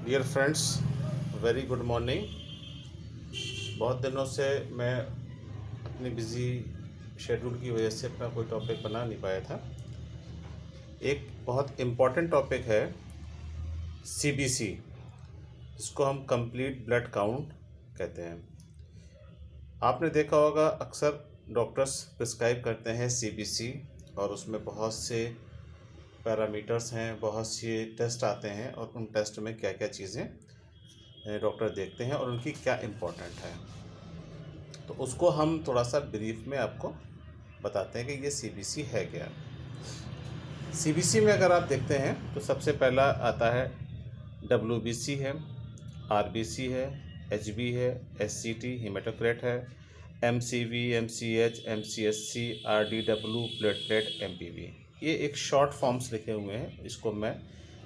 Dear friends, very good morning. बहुत दिनों से मैं अपनी बिज़ी शेड्यूल की वजह से अपना कोई टॉपिक बना नहीं पाया था। एक बहुत इम्पॉर्टेंट टॉपिक है सीबीसी, जिसको हम कंप्लीट ब्लड काउंट कहते हैं। आपने देखा होगा अक्सर डॉक्टर्स प्रिस्क्राइब करते हैं सीबीसी, और उसमें बहुत से पैरामीटर्स हैं, बहुत से टेस्ट आते हैं, और उन टेस्ट में क्या क्या चीज़ें डॉक्टर देखते हैं और उनकी क्या इम्पोर्टेंट है। तो उसको हम थोड़ा सा ब्रीफ में आपको बताते हैं कि ये सीबीसी है क्या। सीबीसी में अगर आप देखते हैं तो सबसे पहला आता है डब्ल्यूबीसी है, आरबीसी है, एचबी है, एससीटी हेमाटोक्रेट है, MCV, MCH, MCHC, RDW, platelet, MPV. ये एक शॉर्ट फॉर्म्स लिखे हुए हैं, इसको मैं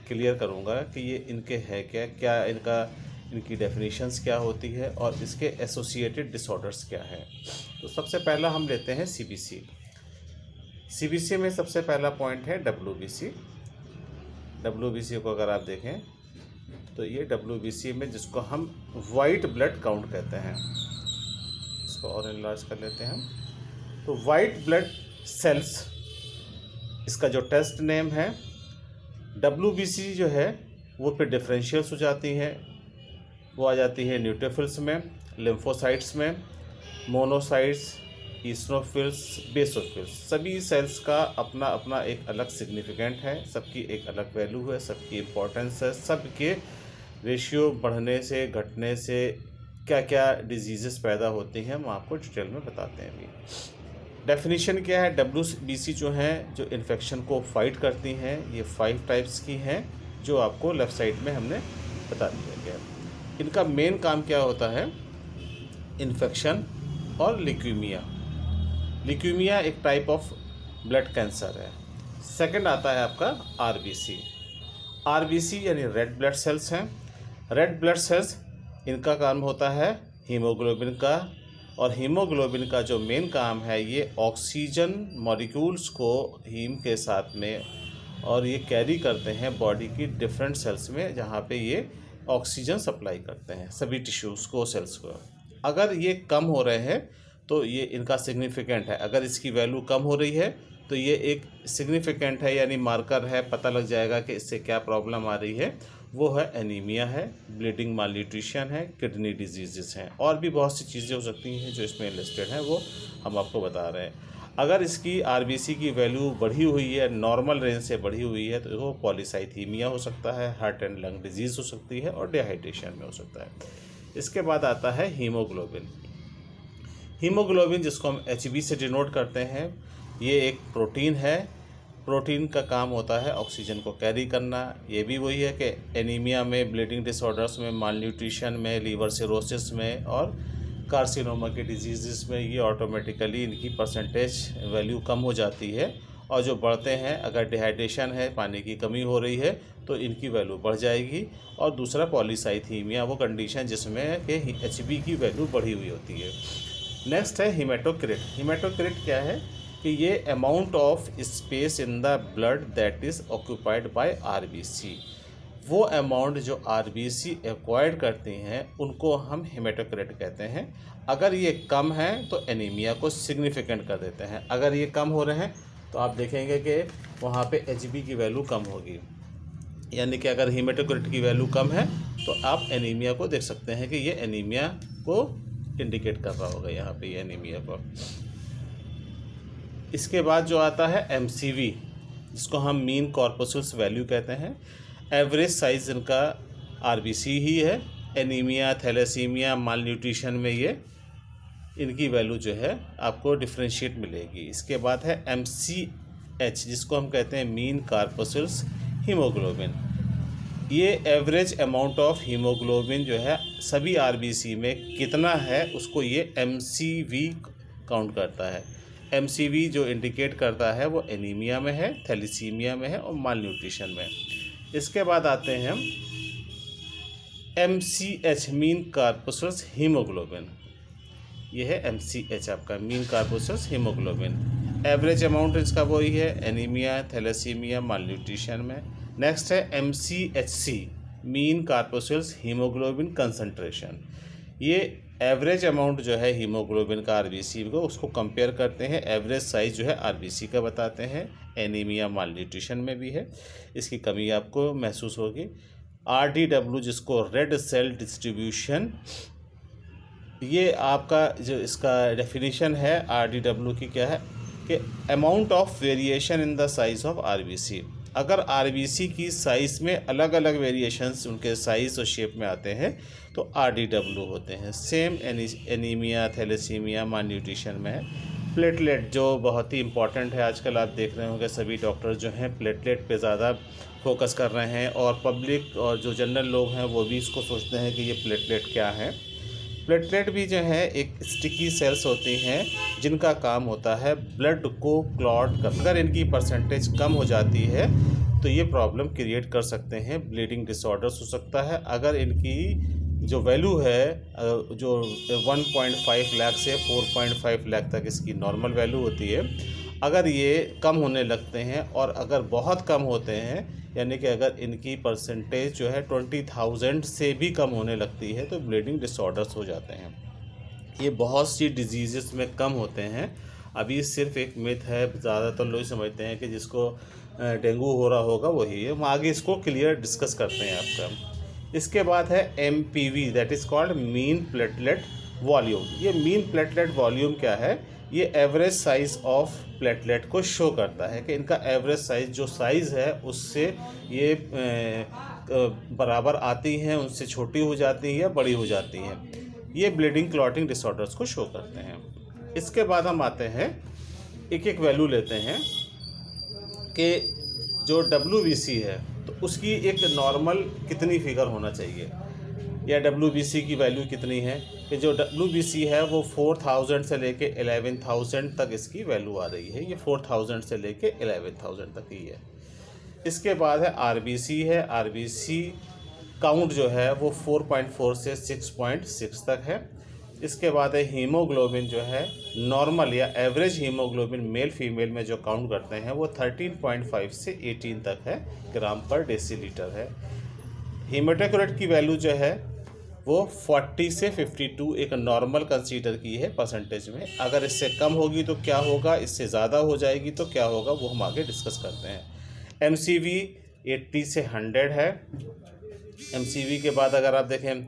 क्लियर करूँगा कि ये इनके है क्या, क्या इनकी डेफिनेशंस क्या होती है और इसके एसोसिएटेड डिसऑर्डर्स क्या है। तो सबसे पहला हम लेते हैं सीबीसी। सीबीसी में सबसे पहला पॉइंट है डब्ल्यूबीसी। डब्ल्यूबीसी को अगर आप देखें तो ये डब्ल्यूबीसी में जिसको हम वाइट ब्लड काउंट कहते हैं, इसको और इनलार्ज कर लेते हैं हम। तो वाइट ब्लड सेल्स इसका जो टेस्ट नेम है। डब्ल्यूबीसी जो है वो फिर डिफरेंशियल्स हो जाती हैं, वो आ जाती है न्यूट्रोफिल्स में, लिम्फोसाइट्स में, मोनोसाइट्स, ईसनोफिल्स, बेसोफिल्स। सभी सेल्स का अपना अपना एक अलग सिग्निफिकेंट है, सबकी एक अलग वैल्यू है, सबकी इम्पोर्टेंस है, सबके रेशियो बढ़ने से घटने से क्या क्या डिजीज़ेस पैदा होती हैं हम आपको डिटेल में बताते हैं अभी। डेफिनेशन क्या है? डब्ल्यूबीसी जो हैं, जो इन्फेक्शन को फाइट करती हैं, ये 5 टाइप्स की हैं जो आपको लेफ़्ट साइड में हमने बता दिया गया। इनका मेन काम क्या होता है? इन्फेक्शन और ल्यूकीमिया। ल्यूकीमिया एक टाइप ऑफ ब्लड कैंसर है। सेकंड आता है आपका आरबीसी। आरबीसी यानी रेड ब्लड सेल्स हैं। रेड ब्लड सेल्स, इनका काम होता है हीमोग्लोबिन का, और हीमोग्लोबिन का जो मेन काम है ये ऑक्सीजन मॉलिक्यूल्स को हीम के साथ में, और ये कैरी करते हैं बॉडी की डिफरेंट सेल्स में, जहाँ पे ये ऑक्सीजन सप्लाई करते हैं सभी टिश्यूज़ को, सेल्स को। अगर ये कम हो रहे हैं तो ये इनका सिग्निफिकेंट है। अगर इसकी वैल्यू कम हो रही है तो ये एक सिग्निफिकेंट है, यानी मार्कर है, पता लग जाएगा कि इससे क्या प्रॉब्लम आ रही है। वो है एनीमिया है, ब्लीडिंग मालन्यूट्रिशन है, किडनी डिजीज़ हैं, और भी बहुत सी चीज़ें हो सकती हैं जो इसमें लिस्टेड हैं, वो हम आपको बता रहे हैं। अगर इसकी आरबीसी की वैल्यू बढ़ी हुई है, नॉर्मल रेंज से बढ़ी हुई है, तो वो पॉलीसाइथीमिया हो सकता है, हार्ट एंड लंग डिजीज़ हो सकती है, और डिहाइड्रेशन में हो सकता है। इसके बाद आता है हीमोग्लोबिन। हीमोग्लोबिन जिसको हम एचबी से डिनोट करते हैं, ये एक प्रोटीन है। प्रोटीन का काम होता है ऑक्सीजन को कैरी करना। ये भी वही है कि एनीमिया में, ब्लीडिंग डिसऑर्डर्स में, मालन्यूट्रिशन में, लीवर सिरोसिस में और कार्सिनोमा के डिजीज़ में ये ऑटोमेटिकली इनकी परसेंटेज वैल्यू कम हो जाती है, और जो बढ़ते हैं, अगर डिहाइड्रेशन है, पानी की कमी हो रही है, तो इनकी वैल्यू बढ़ जाएगी। और दूसरा पॉलीसाइथीमिया, वो कंडीशन जिसमें कि एचबी की वैल्यू बढ़ी हुई होती है। नेक्स्ट है हीमेटोक्रिट। हीमेटोक्रिट क्या है कि ये amount of space in the blood that is occupied by RBC. वो अमाउंट जो आरबीसी एक्वायर्ड करती हैं उनको हम हेमेटोक्रिट कहते हैं। अगर ये कम है तो एनीमिया को सिग्निफिकेंट कर देते हैं। अगर ये कम हो रहे हैं तो आप देखेंगे कि वहाँ पे एचबी की वैल्यू कम होगी, यानी कि अगर हेमेटोक्रिट की वैल्यू कम है तो आप एनीमिया को देख सकते हैं कि ये एनीमिया को इंडिकेट कर रहा होगा यहाँ पे, ये एनीमिया को। इसके बाद जो आता है एमसीवी, जिसको हम मीन कॉर्पसल्स वैल्यू कहते हैं। एवरेज साइज़ इनका आरबीसी ही है। एनीमिया, थैलेसीमिया, माल न्यूट्रिशन में ये इनकी वैल्यू जो है आपको डिफरेंशिएट मिलेगी। इसके बाद है एमसीएच, जिसको हम कहते हैं मीन कॉर्पसल्स हीमोग्लोबिन। ये एवरेज अमाउंट ऑफ हीमोग्लोबिन जो है सभी आरबीसी में कितना है, उसको ये एमसीवी काउंट करता है। एमसीवी जो इंडिकेट करता है वो एनीमिया में है, थैलेसीमिया में है और माल न्यूट्रिशन में। इसके बाद आते हैं हम एमसीएच, मीन कॉर्पसल्स हीमोग्लोबिन। ये है एमसीएच आपका, mean corpuscles haemoglobin. Average amount इसका वही है, एनीमिया, थैलेसीमिया, माल न्यूट्रिशन में। नेक्स्ट है MCHC. Mean corpuscular haemoglobin concentration. ये एवरेज अमाउंट जो है हीमोग्लोबिन का आरबीसी को, उसको कंपेयर करते हैं, एवरेज साइज जो है आरबीसी का बताते हैं। एनीमिया माल न्यूट्रिशन में भी है, इसकी कमी आपको महसूस होगी। आरडीडब्ल्यू जिसको रेड सेल डिस्ट्रीब्यूशन, ये आपका जो इसका डेफिनेशन है आरडीडब्ल्यू की क्या है कि amount of variation in the size of RBC. अगर आरबीसी की साइज़ में अलग अलग वेरिएशंस उनके साइज़ और शेप में आते हैं तो आरडीडब्ल्यू होते हैं। सेम एनीमिया, थैलेसीमिया, माल न्यूट्रिशन में है। प्लेटलेट जो बहुत ही इंपॉर्टेंट है, आजकल आप देख रहे होंगे सभी डॉक्टर जो हैं प्लेटलेट पे ज़्यादा फोकस कर रहे हैं, और पब्लिक और जो जनरल लोग हैं वो भी इसको सोचते हैं कि ये प्लेटलेट क्या है। प्लेटलेट भी जो है एक स्टिकी सेल्स होती हैं जिनका काम होता है ब्लड को क्लॉट कर। अगर इनकी परसेंटेज कम हो जाती है तो ये प्रॉब्लम क्रिएट कर सकते हैं, ब्लीडिंग डिसऑर्डर्स हो सकता है। अगर इनकी जो वैल्यू है जो 1.5 लाख से 4.5 लाख तक इसकी नॉर्मल वैल्यू होती है, अगर ये कम होने लगते हैं और अगर बहुत कम होते हैं, यानी कि अगर इनकी परसेंटेज जो है 20,000 से भी कम होने लगती है तो ब्लीडिंग डिसऑर्डर्स हो जाते हैं। ये बहुत सी डिजीज़ में कम होते हैं। अभी सिर्फ एक मिथ है, ज़्यादातर लोग समझते हैं कि जिसको डेंगू हो रहा होगा वही है। हम आगे इसको क्लियर डिस्कस करते हैं आपका। इसके बाद है MPV, that is called mean platelet volume. ये मीन प्लेटलेट वॉल्यूम क्या है? ये एवरेज साइज़ ऑफ प्लेटलेट को शो करता है कि इनका एवरेज साइज़ जो साइज़ है उससे ये बराबर आती हैं, उनसे छोटी हो जाती है या बड़ी हो जाती हैं। ये ब्लीडिंग क्लॉटिंग डिसऑर्डर्स को शो करते हैं। इसके बाद हम आते हैं, एक एक वैल्यू लेते हैं कि जो WBC है तो उसकी एक नॉर्मल कितनी फिगर होना चाहिए, या WBC की वैल्यू कितनी है। कि जो WBC है वो 4000 से लेके 11,000 तक इसकी वैल्यू आ रही है। ये 4000 से लेके 11,000 तक ही है। इसके बाद है RBC है। RBC काउंट जो है वो 4.4 से 6.6 तक है। इसके बाद है हीमोग्लोबिन जो है नॉर्मल या एवरेज हीमोग्लोबिन मेल फीमेल में जो काउंट करते हैं वो 13.5 से 18 तक है, ग्राम पर डेसीलीटर है। हीमेटोक्रिट की वैल्यू जो है वो 40 से 52 एक नॉर्मल कंसीडर की है परसेंटेज में। अगर इससे कम होगी तो क्या होगा, इससे ज़्यादा हो जाएगी तो क्या होगा, वो हम आगे डिस्कस करते हैं। MCV 80 से 100 है। MCV के बाद अगर आप देखें,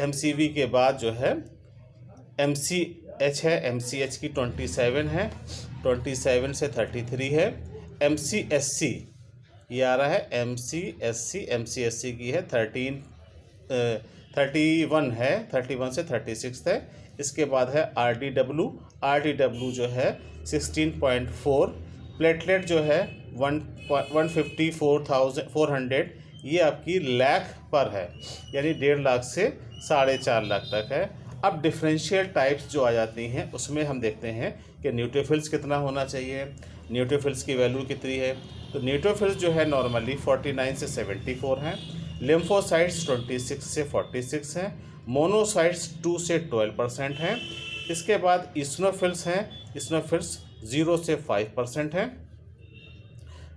MCV के बाद जो है MCH है। MCH की 27 है, 27 से 33 है। MCSC ये आ रहा है MCSC की है 31 है, 31 से 36 है। इसके बाद है RDW जो है 16.4। प्लेटलेट जो है 154,400, ये आपकी लाख पर है, यानी 1.5 लाख से 4.5 लाख तक है। अब डिफरेंशियल टाइप्स जो आ जाती हैं उसमें हम देखते हैं कि न्यूट्रोफिल्स कितना होना चाहिए, न्यूट्रोफिल्स की वैल्यू कितनी है। तो न्यूट्रोफिल्स जो है नॉर्मली 49 से 74 हैं। लिम्फोसाइट्स 26 से 46 हैं। मोनोसाइट्स 2 से 12% हैं। इसके बाद इस्नोफिल्स हैं, इस्नोफिल्स 0 से 5% हैं।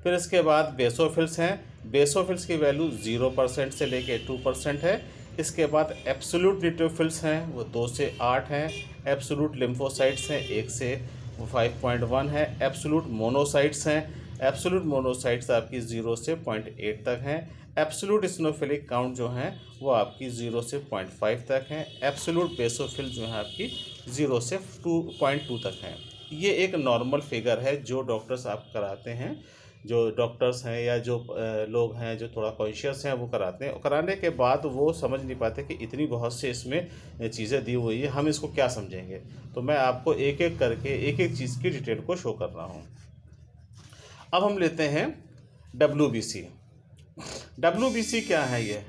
फिर इसके बाद बेसोफिल्स हैं, बेसोफिल्स की वैल्यू 0% से लेके 2% है। इसके बाद एब्सोल्यूट न्यूट्रोफिल्स हैं, वो 2 से 8 हैं। एब्सोल्यूट लिम्फोसाइट्स हैं 1 से 5.1 है। एब्सोल्यूट मोनोसाइट्स हैं, एब्सोल्यूट मोनोसाइट्स आपकी 0 से 0.8 तक हैं। एब्सोल्यूट इस्नोफिलिक काउंट जो हैं वो आपकी 0 से 0.5 तक हैं। एब्सोल्यूट बेसोफिल जो है आपकी 0 से 2.2 तक हैं। ये एक नॉर्मल फिगर है जो डॉक्टर्स आप कराते हैं, जो डॉक्टर्स हैं या जो लोग हैं जो थोड़ा कॉन्शियस हैं वो कराते हैं। कराने के बाद वो समझ नहीं पाते कि इतनी बहुत से इसमें चीज़ें दी हुई है, हम इसको क्या समझेंगे। तो मैं आपको एक एक करके एक एक चीज़ की डिटेल को शो कर रहा हूँ। अब हम लेते हैं WBC। WBC क्या है? ये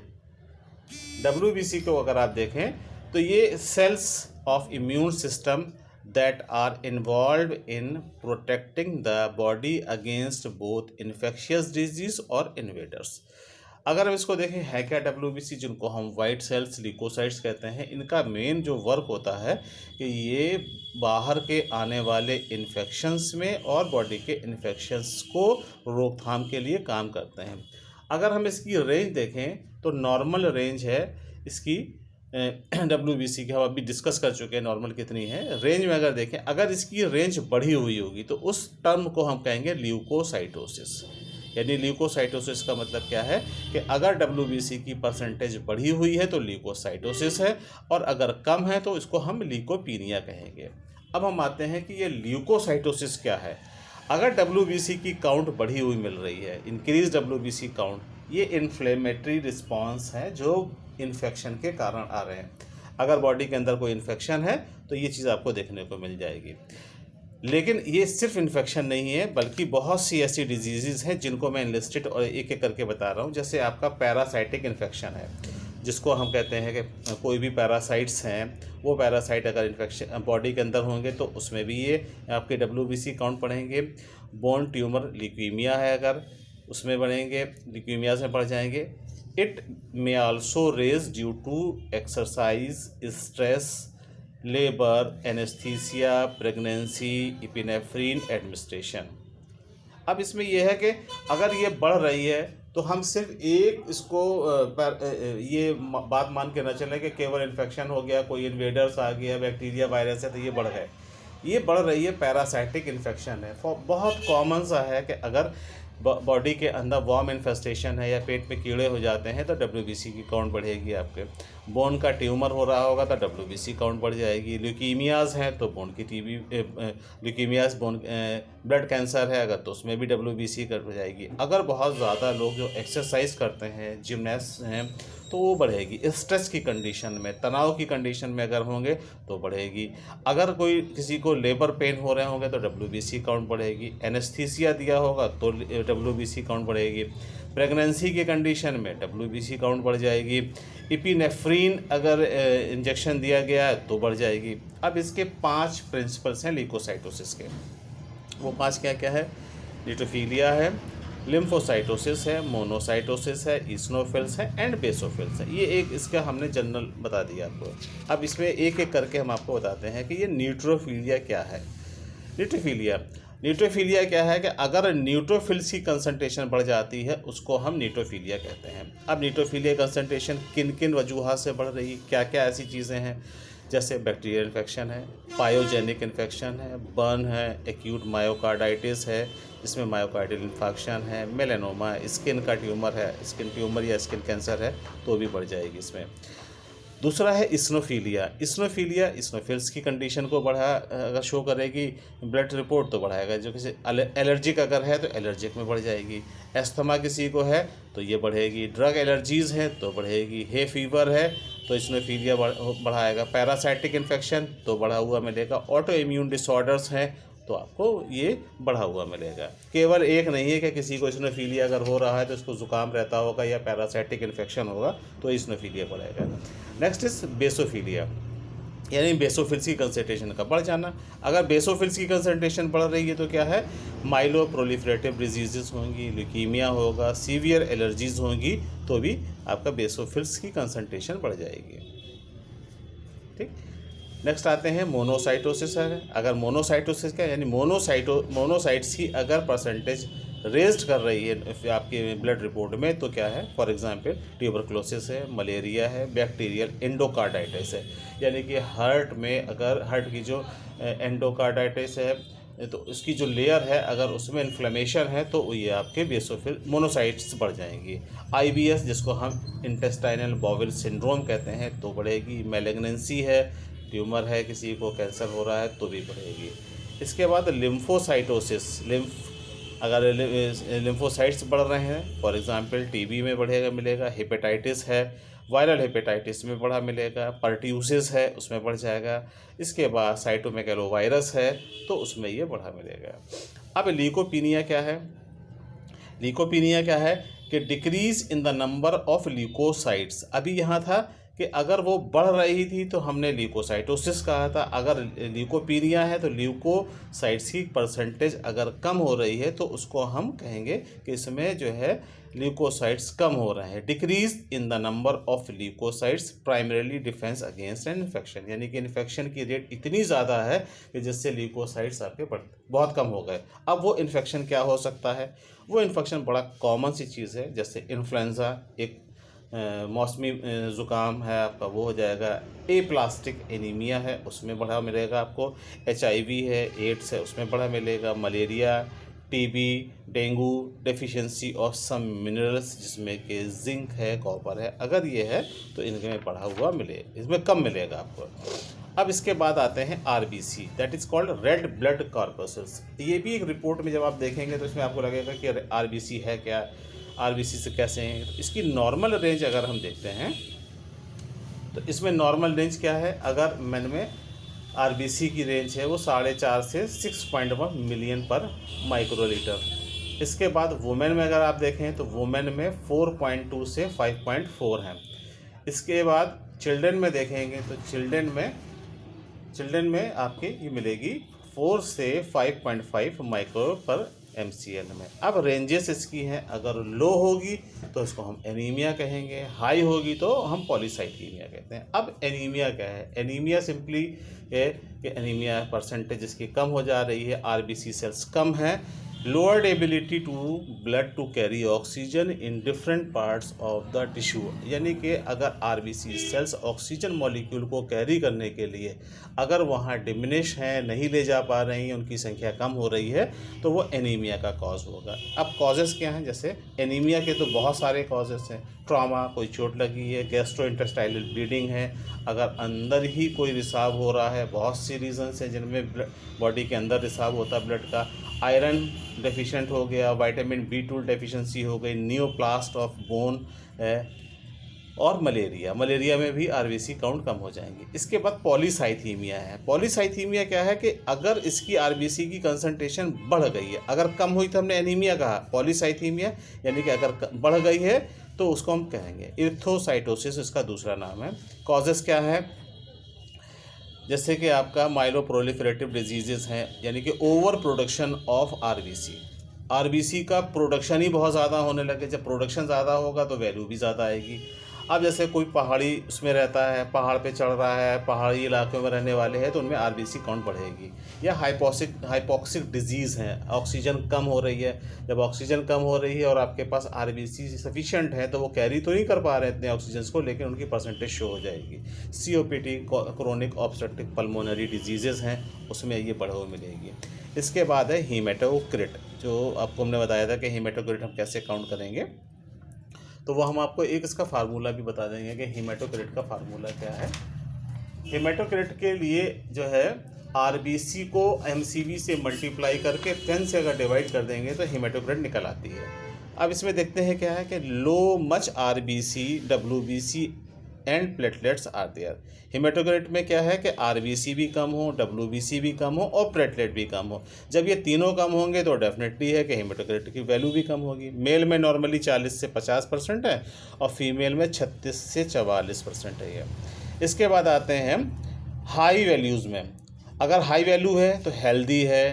WBC को अगर आप देखें तो ये cells of immune system that are involved in protecting the body against both infectious disease और invaders। अगर हम इसको देखें है क्या WBC, जिनको हम वाइट सेल्स ल्यूकोसाइट्स कहते हैं, इनका मेन जो वर्क होता है कि ये बाहर के आने वाले इन्फेक्शंस में और बॉडी के इन्फेक्शंस को रोकथाम के लिए काम करते हैं। अगर हम इसकी रेंज देखें तो नॉर्मल रेंज है इसकी WBC की, हम अभी डिस्कस कर चुके हैं नॉर्मल कितनी है। रेंज में अगर देखें, अगर इसकी रेंज बढ़ी हुई होगी तो उस टर्म को हम कहेंगे ल्यूकोसाइटोसिस। यानी ल्यूकोसाइटोसिस का मतलब क्या है कि अगर WBC की परसेंटेज बढ़ी हुई है तो ल्यूकोसाइटोसिस है, और अगर कम है तो इसको हम ल्यूकोपीनिया कहेंगे। अब हम आते हैं कि ये ल्यूकोसाइटोसिस क्या है। अगर WBC की काउंट बढ़ी हुई मिल रही है, इंक्रीज WBC काउंट, ये इन्फ्लेमेटरी रिस्पॉन्स है जो इन्फेक्शन के कारण आ रहे हैं। अगर बॉडी के अंदर कोई इन्फेक्शन है तो ये चीज़ आपको देखने को मिल जाएगी। लेकिन ये सिर्फ इन्फेक्शन नहीं है, बल्कि बहुत सी ऐसी डिजीज़ हैं जिनको मैं लिस्टेड और एक एक करके बता रहा हूँ। जैसे आपका पैरासाइटिक इन्फेक्शन है, जिसको हम कहते हैं कि कोई भी पैरासाइट्स हैं, वो पैरासाइट अगर इन्फेक्शन बॉडी के अंदर होंगे तो उसमें भी ये आपके WBC काउंट बढ़ेंगे। बोन ट्यूमर ल्यूकीमिया है अगर, उसमें बढ़ेंगे, ल्यूकीमिया से बढ़ जाएंगे। It may also raise due to exercise, stress, labour, anaesthesia, pregnancy, epinephrine administration. अब इसमें यह है कि अगर ये बढ़ रही है तो हम सिर्फ एक इसको ये बात मान के न चलें कि केवल इन्फेक्शन हो गया, कोई इन्वेडर्स आ गया, बैक्टीरिया वायरस है तो ये बढ़ गए। ये बढ़ रही है, पैरासाइटिक इन्फेक्शन है। बहुत कॉमन सा है कि अगर बॉडी के अंदर वॉर्म इन्फेस्टेशन है या पेट में कीड़े हो जाते हैं तो WBC की काउंट बढ़ेगी। आपके बोन का ट्यूमर हो रहा होगा तो WBC काउंट बढ़ जाएगी। ल्यूकीमियाज़ हैं तो बोन की TB, ल्यूकीमियाज़ बोन, ब्लड कैंसर है अगर तो उसमें भी WBC बढ़ जाएगी। अगर बहुत ज़्यादा लोग जो एक्सरसाइज करते हैं, जिमनास्ट हैं, तो वो बढ़ेगी। स्ट्रेस की कंडीशन में, तनाव की कंडीशन में अगर होंगे तो बढ़ेगी। अगर कोई किसी को लेबर पेन हो रहे होंगे तो WBC काउंट बढ़ेगी। एनेस्थीसिया दिया होगा तो WBC काउंट बढ़ेगी। प्रेगनेंसी की कंडीशन में WBC काउंट बढ़ जाएगी। इपिनेफ्रीन अगर इंजेक्शन दिया गया है तो बढ़ जाएगी। अब इसके 5 प्रिंसिपल्स हैं ल्यूकोसाइटोसिस के। वो 5 क्या क्या है? न्यूट्रोफिलिया है, लिम्फोसाइटोसिस है, मोनोसाइटोसिस है, ईसनोफिल्स है एंड बेसोफिल्स है। ये एक इसका हमने जनरल बता दिया आपको। अब इसमें एक एक करके हम आपको बताते हैं कि ये न्यूट्रोफिलिया क्या है। न्यूट्रोफिलिया क्या है कि अगर न्यूट्रोफिल्स की कंसंट्रेशन बढ़ जाती है उसको हम न्यूट्रोफिलिया कहते हैं। अब न्यूट्रोफिलिया कंसंट्रेशन किन किन वजूहात से बढ़ रही है, क्या क्या ऐसी चीज़ें हैं? जैसे बैक्टीरियल इन्फेक्शन है, पायोजेनिक इन्फेक्शन है, बर्न है, एक्यूट मायोकार्डाइटिस है जिसमें मायोकार्डियल इन्फेक्शन है, मेलानोमा, स्किन का ट्यूमर है, स्किन ट्यूमर या स्किन कैंसर है तो भी बढ़ जाएगी इसमें। दूसरा है इस्नोफीलिया। इस्नोफिल्स की कंडीशन को बढ़ा अगर शो करेगी ब्लड रिपोर्ट तो बढ़ाएगा। जो किसी एलर्जिक अगर है तो एलर्जिक में बढ़ जाएगी। एस्थमा किसी को है तो ये बढ़ेगी। ड्रग एलर्जीज़ हैं तो बढ़ेगी। हे फीवर है तो इस्नोफीलिया बढ़ाएगा। पैरासाइटिक इन्फेक्शन तो बढ़ा हुआ मिलेगा। ऑटो इम्यून डिसऑर्डर्स हैं तो आपको ये बढ़ा हुआ मिलेगा। केवल एक नहीं है कि किसी को इस्नोफीलिया अगर हो रहा है तो इसको ज़ुकाम रहता होगा या पैरासाइटिक इन्फेक्शन होगा तो इस्नोफीलिया बढ़ेगा। नेक्स्ट इज बेसोफीलिया, यानी बेसोफिल्स की कंसंट्रेशन का बढ़ जाना। अगर बेसोफिल्स की कंसंट्रेशन बढ़ रही है तो क्या है? माइलो प्रोलिफरेटिव डिजीज़ होंगी, ल्यूकीमिया होगा, सीवियर एलर्जीज़ होंगी तो भी आपका बेसोफिल्स की कंसंट्रेशन बढ़ जाएगी। ठीक, नेक्स्ट आते हैं मोनोसाइटोसिस है। अगर मोनोसाइटोसिस का यानी मोनोसाइट्स की अगर परसेंटेज रेज्ड कर रही है आपके ब्लड रिपोर्ट में तो क्या है? फॉर एग्जांपल ट्यूबरक्लोसिस है, मलेरिया है, बैक्टीरियल एंडोकार्डाइटिस है। यानी कि हार्ट में अगर हार्ट की जो एंडोकार्डाइटिस है तो उसकी जो लेयर है अगर उसमें इन्फ्लेमेशन है तो ये आपके बेसोफिल मोनोसाइट्स बढ़ जाएंगी। IBS जिसको हम इंटेस्टाइनल बॉवेल सिंड्रोम कहते हैं तो बढ़ेगी। मैलिग्नेंसी है, ट्यूमर है, किसी को कैंसर हो रहा है तो भी बढ़ेगी। इसके बाद लिम्फोसाइटोसिस, अगर लिम्फोसाइट्स बढ़ रहे हैं, फॉर एग्जांपल TB में बढ़ेगा मिलेगा। हेपेटाइटिस है, वायरल हेपेटाइटिस में बढ़ा मिलेगा। पर्ट्यूसिस है उसमें बढ़ जाएगा। इसके बाद साइटोमेगालोवायरस है तो उसमें ये बढ़ा मिलेगा। अब ल्यूकोपीनिया क्या है? ल्यूकोपीनिया क्या है कि decrease in the number of leukocytes. अभी यहाँ था कि अगर वो बढ़ रही थी तो हमने ल्यूकोसाइटोसिस कहा था, अगर ल्यूकोपीनिया है तो ल्यूकोसाइट्स की परसेंटेज अगर कम हो रही है तो उसको हम कहेंगे कि इसमें जो है ल्यूकोसाइट्स कम हो रहे हैं। Decrease in the number of leukocytes primarily defence against an infection, यानी कि इन्फेक्शन की रेट इतनी ज़्यादा है कि जिससे ल्यूकोसाइट्स आपके बहुत कम हो गए। अब वो इन्फेक्शन क्या हो सकता है? वो इन्फेक्शन बड़ा कॉमन सी चीज़ है, जैसे इन्फ्लुएंज़ा, एक मौसमी ज़ुकाम है आपका, वो हो जाएगा। प्लास्टिक एनीमिया है, उसमें बढ़ा मिलेगा आपको। HIV है, एड्स है, उसमें बढ़ा मिलेगा। Malaria, TB, dengue, deficiency of some minerals जिसमें कि जिंक है, कॉपर है, अगर ये है तो इनमें बढ़ा हुआ मिले, इसमें कम मिलेगा आपको। अब इसके बाद आते हैं RBC, that is called red blood corpses. ये भी एक रिपोर्ट में जब आप देखेंगे तो इसमें आपको लगेगा कि RBC है क्या, RBC से कैसे हैं। तो इसकी नॉर्मल रेंज अगर हम देखते हैं तो इसमें नॉर्मल रेंज क्या है? अगर मैन में RBC की रेंज है वो 4.5 से 6.1 मिलियन पर माइक्रोलीटर। इसके बाद वुमेन में अगर आप देखें तो वुमेन में 4.2 से 5.4 है। इसके बाद चिल्ड्रन में देखेंगे तो चिल्ड्रन में आपकी ये मिलेगी 4 से 5.5 माइक्रो पर MCL में। अब रेंजेस इसकी हैं, अगर लो होगी तो इसको हम एनीमिया कहेंगे, हाई होगी तो हम पॉलीसाइथीमिया कहते हैं। अब एनीमिया क्या है? एनीमिया सिंपली है कि एनीमिया परसेंटेज इसकी कम हो जा रही है, RBC सेल्स कम है, lowered ability to blood to carry oxygen in different parts of the tissue, यानी कि अगर RBC सेल्स ऑक्सीजन मॉलिक्यूल को कैरी करने के लिए अगर वहाँ डिमिनिश हैं, नहीं ले जा पा रही हैं, उनकी संख्या कम हो रही है, तो वो एनीमिया का कॉज होगा। अब कॉजेज़ क्या हैं? जैसे एनीमिया के तो बहुत सारे कॉजेज़ हैं। ट्रॉमा, कोई चोट लगी है, गैस्ट्रोइंटेस्टाइनल ब्लीडिंग है, अगर अंदर ही कोई रिसाव हो रहा है, बहुत सी रीजंस हैं जिनमें बॉडी के अंदर रिसाव होता है ब्लड का। आयरन डेफिशिएंट हो गया, विटामिन B2 डेफिशिएंसी हो गई, नियोप्लास्ट ऑफ बोन है, और मलेरिया में भी RBC काउंट कम हो जाएंगे। इसके बाद पॉलीसाइथीमिया है। पॉलीसाइथीमिया क्या है कि अगर इसकी RBC की कंसंट्रेशन बढ़ गई है, अगर कम हुई तो हमने एनीमिया कहा, पॉलीसाइथीमिया यानी कि अगर बढ़ गई है तो उसको हम कहेंगे इरिथ्रोसाइटोसिस, इसका दूसरा नाम है। कॉजेस क्या है? जैसे कि आपका माइलोप्रोलिफरेटिव डिजीजेस हैं, यानी कि ओवर प्रोडक्शन ऑफ RBC का प्रोडक्शन ही बहुत ज़्यादा होने लगे। जब प्रोडक्शन ज़्यादा होगा तो वैल्यू भी ज़्यादा आएगी। अब जैसे कोई पहाड़ी उसमें रहता है, पहाड़ पे चढ़ रहा है, पहाड़ी इलाके में रहने वाले हैं, तो उनमें RBC काउंट बढ़ेगी। या हाइपोक्सिक डिजीज़ हैं, ऑक्सीजन कम हो रही है। जब ऑक्सीजन कम हो रही है और आपके पास RBC सफिशिएंट है तो वो कैरी तो नहीं कर पा रहे इतने ऑक्सीजन को, लेकिन उनकी परसेंटेज शो हो जाएगी। COPD, chronic obstructive pulmonary diseases हैं, उसमें ये बढ़ोतरी मिलेगी। इसके बाद है हीमेटोक्रिट, जो आपको हमने बताया था कि हीमेटोक्रिट हम कैसे काउंट करेंगे, तो वो हम आपको एक इसका फार्मूला भी बता देंगे कि हीमेटोक्रिट का फार्मूला क्या है। हीमेटोक्रिट के लिए जो है RBC को MCV से मल्टीप्लाई करके 10 से अगर डिवाइड कर देंगे तो हीमेटोक्रिट निकल आती है। अब इसमें देखते हैं क्या है कि लो much RBC, WBC and platelets are there. Haematocrit में क्या है कि RBC भी कम हो, WBC भी कम हो और प्लेटलेट भी कम हो। जब ये तीनों कम होंगे तो डेफिनेटली है कि हीमेटोक्रिट की वैल्यू भी कम होगी। मेल में नॉर्मली 40 से 50% है और फीमेल में 36 से 44% है ये। इसके बाद आते हैं हाई वैल्यूज़ में। अगर हाई वैल्यू है तो हेल्दी है,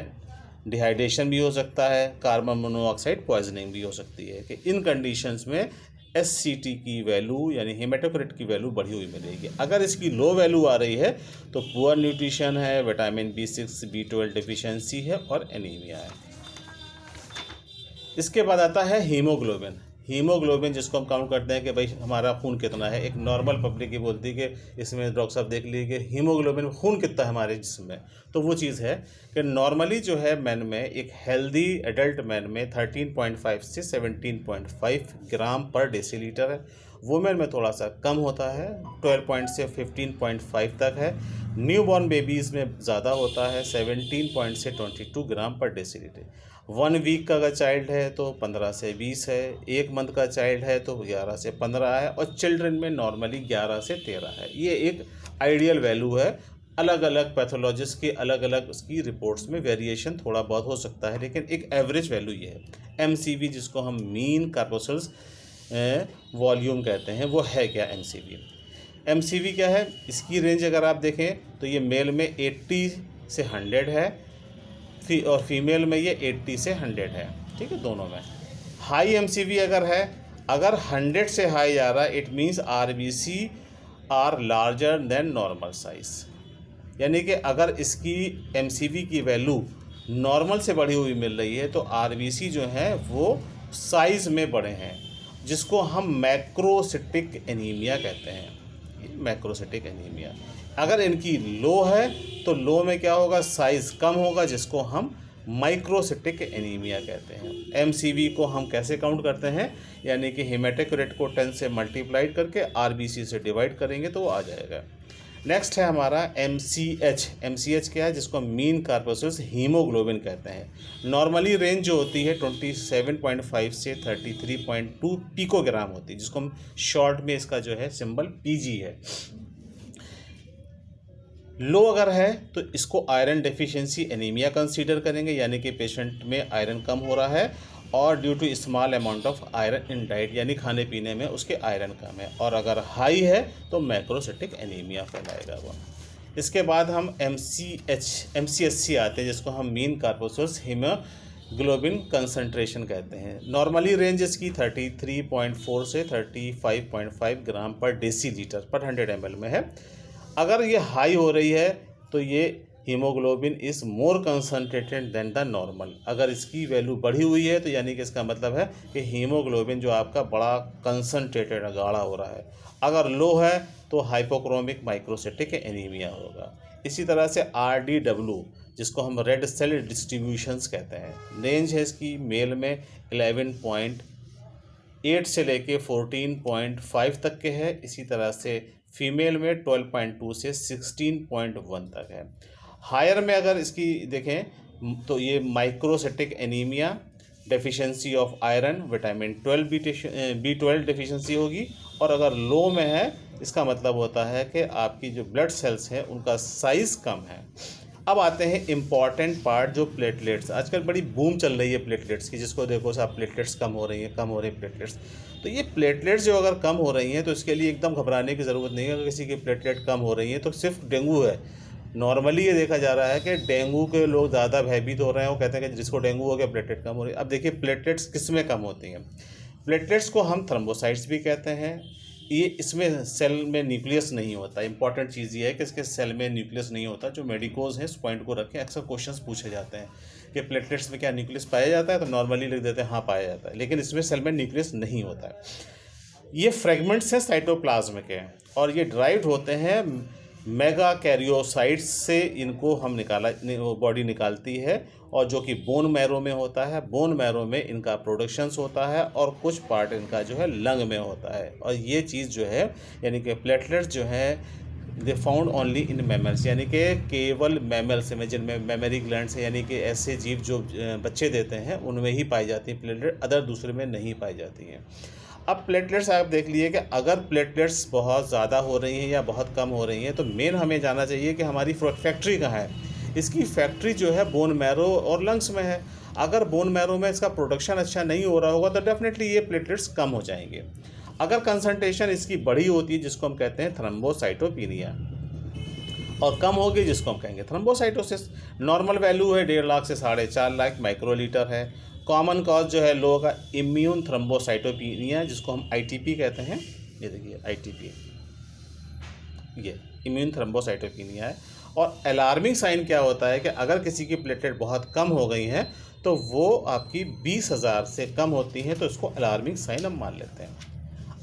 डिहाइड्रेशन भी हो सकता है, कार्बन मोनोऑक्साइड पॉइजनिंग भी हो सकती है, कि इन कंडीशंस में SCT की वैल्यू यानी हीमेटोक्रिट की वैल्यू बढ़ी हुई मिलेगी। अगर इसकी लो वैल्यू आ रही है तो पुअर न्यूट्रिशन है, विटामिन B6, B12 डिफिशियंसी है और एनीमिया है। इसके बाद आता है हीमोग्लोबिन, जिसको हम काउंट करते हैं कि भाई हमारा खून कितना है। एक नॉर्मल पब्लिक ही बोलती है कि इसमें डॉक्टर साहब देख लीजिए कि हीमोग्लोबिन खून कितना है हमारे जिस्म में। तो वो चीज़ है कि नॉर्मली जो है मैन में, एक हेल्दी एडल्ट मैन में 13.5 से 17.5 ग्राम पर डेसीलीटर है। वुमेन में थोड़ा सा कम होता है, 12 से 15.5 तक है। न्यूबॉर्न बेबीज़ में ज़्यादा होता है, 17 से 22 ग्राम पर डेसीलीटर। 1 वीक का अगर चाइल्ड है तो 15 से 20 है, 1 मंथ का चाइल्ड है तो 11 से 15 है और चिल्ड्रन में नॉर्मली 11 से 13 है। ये एक आइडियल वैल्यू है। अलग अलग पैथोलॉजिस्ट की अलग अलग उसकी रिपोर्ट्स में वेरिएशन थोड़ा बहुत हो सकता है, लेकिन एक एवरेज वैल्यू ये है। MCV, जिसको हम मीन कॉर्पस्कल वॉल्यूम कहते हैं, वो है क्या MCV? MCV क्या है, इसकी रेंज अगर आप देखें तो ये मेल में 80 से 100 है, और फीमेल में ये 80 से 100 है, ठीक है, दोनों में। हाई MCV अगर है, अगर 100 से हाई जा रहा है, it means RBC are larger than normal size, यानी कि अगर इसकी MCV की वैल्यू नॉर्मल से बढ़ी हुई मिल रही है तो RBC जो है वो साइज़ में बड़े हैं, जिसको हम मैक्रोसिटिक एनीमिया कहते हैं, मैक्रोसिटिक एनीमिया। अगर इनकी लो है तो लो में क्या होगा, साइज़ कम होगा, जिसको हम माइक्रोसिटिक एनीमिया कहते हैं। MCV को हम कैसे काउंट करते हैं, यानी कि हेमेटोक्रिट को 10 से मल्टीप्लाइड करके RBC से डिवाइड करेंगे तो वो आ जाएगा। नेक्स्ट है हमारा MCH। MCH क्या है, जिसको मीन कॉर्पस्कुलर हीमोग्लोबिन कहते हैं। नॉर्मली रेंज जो होती है 27.5 से 33.2 पिकोग्राम होती है, जिसको हम शॉर्ट में इसका जो है सिंबल PG है। लो अगर है तो इसको आयरन डेफिशिएंसी एनीमिया कंसीडर करेंगे, यानी कि पेशेंट में आयरन कम हो रहा है और due to small amount of iron in diet, यानी खाने पीने में उसके आयरन कम है। और अगर हाई है तो मैक्रोसिटिक एनीमिया फैलाएगा वो। इसके बाद हम MCHC आते हैं, जिसको हम मीन कॉर्पस्कुलर हीमोग्लोबिन कंसंट्रेशन कहते हैं। नॉर्मली रेंज इसकी 33.4 से 35.5 ग्राम पर डेसीलीटर पर 100 ml में है। अगर ये हाई हो रही है तो ये haemoglobin is more concentrated than the normal. अगर इसकी वैल्यू बढ़ी हुई है तो यानी कि इसका मतलब है कि हीमोग्लोबिन जो आपका बड़ा कंसनट्रेटेड गाढ़ा हो रहा है। अगर लो है तो हाइपोक्रोमिक माइक्रोसिटिक एनीमिया होगा। इसी तरह से RDW, जिसको हम रेड सेल डिस्ट्रीब्यूशंस कहते हैं, रेंज है इसकी मेल में 11.8 से लेके 14.5 तक के है। इसी तरह से फीमेल में 12.2 से 16.1 तक है। हायर में अगर इसकी देखें तो ये microcytic anaemia, deficiency of iron, vitamin 12 B12 deficiency होगी। और अगर लो में है इसका मतलब होता है कि आपकी जो ब्लड सेल्स हैं उनका साइज़ कम है। अब आते हैं इम्पॉर्टेंट पार्ट, जो प्लेटलेट्स। आजकल बड़ी बूम चल रही है प्लेटलेट्स की, जिसको देखो साहब प्लेटलेट्स कम हो रही हैं प्लेटलेट्स। तो ये प्लेटलेट्स जो अगर कम हो रही हैं तो इसके लिए एकदम घबराने की ज़रूरत नहीं है। अगर किसी की प्लेटलेट कम हो रही हैं तो सिर्फ डेंगू है। नॉर्मली ये देखा जा रहा है कि डेंगू के लोग ज़्यादा भयभीत हो रहे हैं, वो कहते हैं कि जिसको डेंगू हो गया प्लेटलेट कम हो रही है। अब देखिए प्लेटलेट्स किस में कम होती हैं। प्लेटलेट्स को हम थ्रोम्बोसाइट्स भी कहते हैं। ये इसमें सेल में न्यूक्लियस नहीं होता। इंपॉर्टेंट चीज़ ये है कि इसके सेल में न्यूक्लियस नहीं होता। जो मेडिकोज हैं इस पॉइंट को रखें, अक्सर क्वेश्चंस पूछे जाते हैं कि प्लेटलेट्स में क्या न्यूक्लियस पाया जाता है, तो नॉर्मली लिख देते हैं हाँ पाया जाता है, लेकिन इसमें सेल में न्यूक्लियस नहीं होता है। ये फ्रेगमेंट्स हैं साइटोप्लाज्म के, और ये ड्राइव्ड होते हैं मेगा कैरियोसाइट्स से। इनको हम बॉडी निकालती है, और जो कि बोन मैरो में होता है। बोन मैरो में इनका प्रोडक्शंस होता है, और कुछ पार्ट इनका जो है लंग में होता है। और ये चीज़ जो है यानी कि प्लेटलेट्स जो है they found only in mammals, यानी कि केवल मैमल्स में, जिनमें मेमरी ग्लैंड्स है, यानी कि ऐसे जीव जो बच्चे देते हैं उनमें ही पाई जाती है प्लेटलेट, अदर दूसरे में नहीं पाई जाती हैं। अब प्लेटलेट्स आप देख लिए कि अगर प्लेटलेट्स बहुत ज़्यादा हो रही हैं या बहुत कम हो रही हैं, तो मेन हमें जानना चाहिए कि हमारी फैक्ट्री कहाँ है। इसकी फैक्ट्री जो है बोन मैरो और लंग्स में है। अगर बोन मैरो में इसका प्रोडक्शन अच्छा नहीं हो रहा होगा तो डेफिनेटली ये प्लेटलेट्स कम हो जाएंगे। अगर कंसंट्रेशन इसकी बड़ी होती है, जिसको हम कहते हैं थ्रोम्बोसाइटोपिनिया, और कम होगी जिसको हम कहेंगे थ्रोम्बोसाइटोसिस। नॉर्मल वैल्यू है 1.5 लाख से 4.5 लाख माइक्रोलीटर है। कॉमन कॉज जो है लोगों का इम्यून थ्रोम्बोसाइटोपिनिया, जिसको हम ITP कहते हैं। ये देखिए ITP, ये इम्यून थ्रोम्बोसाइटोपिनिया है। और अलार्मिंग साइन क्या होता है कि अगर किसी की प्लेटलेट बहुत कम हो गई हैं तो वो आपकी 20,000 से कम होती हैं, तो इसको अलार्मिंग साइन हम मान लेते हैं।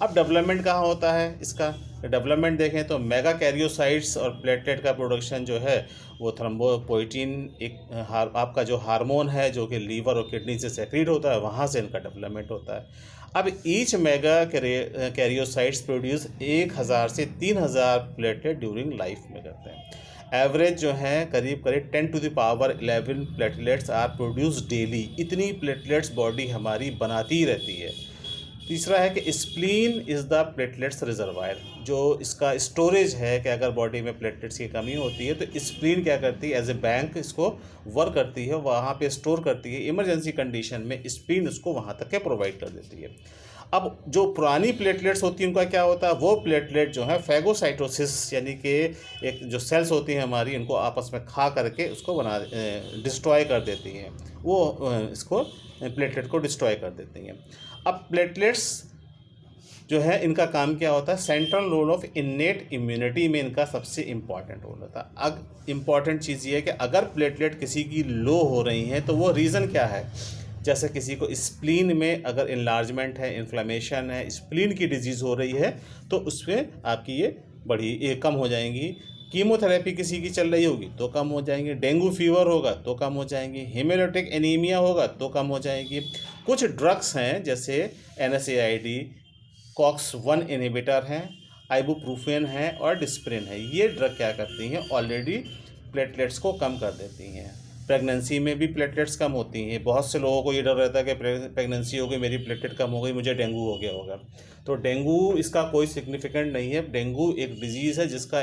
अब डेवलपमेंट कहाँ होता है इसका, डेवलपमेंट देखें तो मेगा कैरियोसाइट्स और प्लेटलेट का प्रोडक्शन जो है वो थ्रोम्बोपोइटिन, एक आपका जो हार्मोन है जो कि लीवर और किडनी से सेक्रेट होता है, वहाँ से इनका डेवलपमेंट होता है। अब ईच मेगा कैरियोसाइट्स प्रोड्यूस 1,000 से 3,000 प्लेटलेट ड्यूरिंग लाइफ में करते हैं। एवरेज जो है करीब 10⁻11 प्लेटलेट्स आर प्रोड्यूस डेली। इतनी प्लेटलेट्स बॉडी हमारी बनाती ही रहती है। तीसरा है कि spleen is the platelets reservoir, जो इसका स्टोरेज है कि अगर बॉडी में प्लेटलेट्स की कमी होती है तो स्प्लीन क्या करती है, एज ए बैंक इसको वर्क करती है, वहाँ पे स्टोर करती है। इमरजेंसी कंडीशन में स्प्लीन उसको वहाँ तक के प्रोवाइड कर देती है। अब जो पुरानी प्लेटलेट्स होती हैं उनका क्या होता है, वो प्लेटलेट जो है फैगोसाइटोसिस यानी कि एक जो सेल्स होती हैं हमारी, इनको आपस में खा करके उसको डिस्ट्रॉय कर देती हैं, वो इसको प्लेटलेट को डिस्ट्रॉय कर देती हैं। अब प्लेटलेट्स जो है इनका काम क्या होता है, central role of innate immunity में इनका सबसे इम्पॉर्टेंट रोल होता है। अब इम्पॉर्टेंट चीज़ ये है कि अगर प्लेटलेट किसी की लो हो रही हैं तो वो रीज़न क्या है। जैसे किसी को स्प्लीन में अगर इन्लार्जमेंट है, इन्फ्लेमेशन है, स्प्लीन की डिजीज़ हो रही है तो उसमें आपकी ये कम हो जाएंगी। कीमोथेरेपी किसी की चल रही होगी तो कम हो जाएंगी। डेंगू फीवर होगा तो कम हो जाएंगी। हेमोलिटिक एनीमिया होगा तो कम हो जाएगी। कुछ ड्रग्स हैं जैसे NSAID, COX-1 इनहिबिटर हैं, आइबुप्रोफेन है और डिस्प्रिन है। ये ड्रग क्या करती हैं, ऑलरेडी प्लेटलेट्स को कम कर देती हैं। प्रेगनेंसी में भी प्लेटलेट्स कम होती हैं। बहुत से लोगों को ये डर रहता है कि प्रेगनेंसी हो गई, मेरी प्लेटलेट कम हो गई, मुझे डेंगू हो गया होगा। तो डेंगू इसका कोई सिग्निफिकेंट नहीं है। डेंगू एक डिजीज़ है जिसका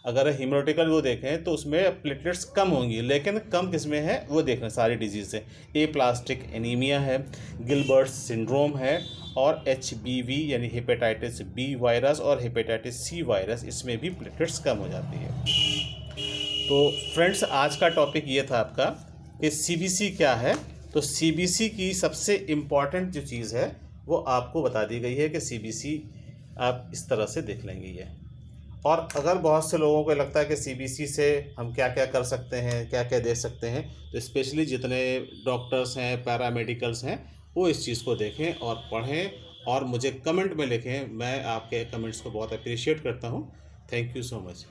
अगर हीमोलॉजिकल वो देखें तो उसमें प्लेटलेट्स कम होंगी, लेकिन कम किस्में हैं वो देखें सारी डिजीज़ से। एप्लास्टिक एनीमिया है, गिलबर्ट सिंड्रोम है और HBV यानी हेपेटाइटिस B वायरस और हेपेटाइटिस C वायरस, इसमें भी प्लेटलेट्स कम हो जाती है। तो फ्रेंड्स, आज का टॉपिक ये था आपका कि CBC क्या है। तो CBC की सबसे इम्पॉर्टेंट जो चीज़ है वो आपको बता दी गई है कि CBC आप इस तरह से देख लेंगे ये। और अगर बहुत से लोगों को लगता है कि CBC से हम क्या क्या कर सकते हैं, क्या क्या दे सकते हैं, तो स्पेशली जितने डॉक्टर्स हैं, पैरामेडिकल्स हैं, वो इस चीज़ को देखें और पढ़ें और मुझे कमेंट में लिखें। मैं आपके कमेंट्स को बहुत अप्रिशिएट करता हूँ। Thank you so much.